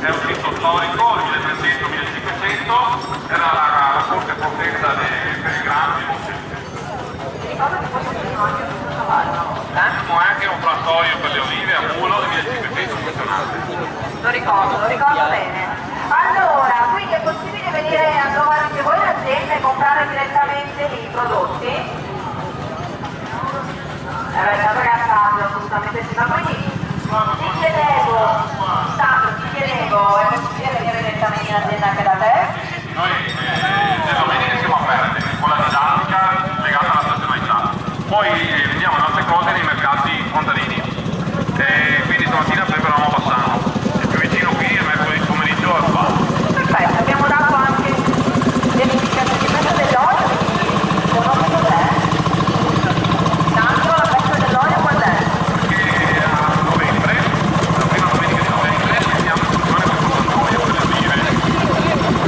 È un sito storico, 1300-1500, era la forte potenza per i grandi. È anche un frattoio per le olive a mulo del 1500 funzionante. Lo ricordo bene. Allora, quindi è possibile venire a trovare anche voi l'azienda e comprare direttamente i prodotti? Ragazzi, assolutamente sì, ma quindi ti chiedevo, è possibile venire direttamente in azienda anche da te? Noi le domeniche siamo aperte, con la didattica legata alla stagionalità. Poi vendiamo le nostre cose nei mercati contadini. Quindi stamattina prepariamo a Bassano. Il più vicino qui è mercoledì pomeriggio a Rubano. Perfetto, abbiamo dato anche delle indicazioni. Festa dell'olio, conosco cos'è? Tanto la festa dell'olio quando è? A novembre, la prima domenica di novembre, iniziamo in funzione con Sant'Antonio per le olive,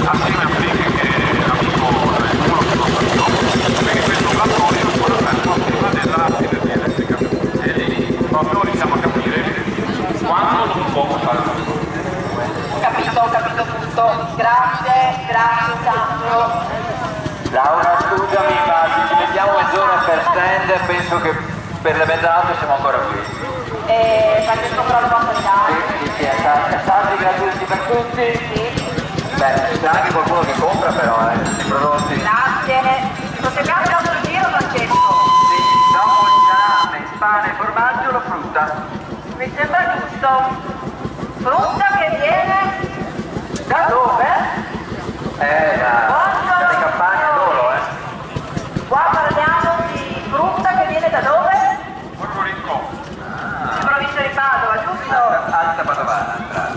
assieme a Flick che è l'amico del muro che non so io, perché questo laboratorio è quello che è prima dell'energia elettrica. E lì proprio riusciamo a capire quando non può fare la cosa. Ho capito tutto. Grazie Sandro. Laura, scusami, ma se ci mettiamo mezz'ora per stand, penso che per le mezz'altre siamo ancora qui. Fate il controllo bancariale. Sì, saldi gratuiti per tutti. Sì. Beh, c'è anche qualcuno che compra però, i prodotti. Grazie. Proseguiamo il nostro giro, Francesco. Sì, dopo il salame, pane, formaggio, la frutta. Mi sembra giusto. Frutta che viene da dove? Dalle campagne loro, Qua parliamo di frutta che viene da dove? Porto Rico. In provincia di Padova, giusto? Alta Padovana.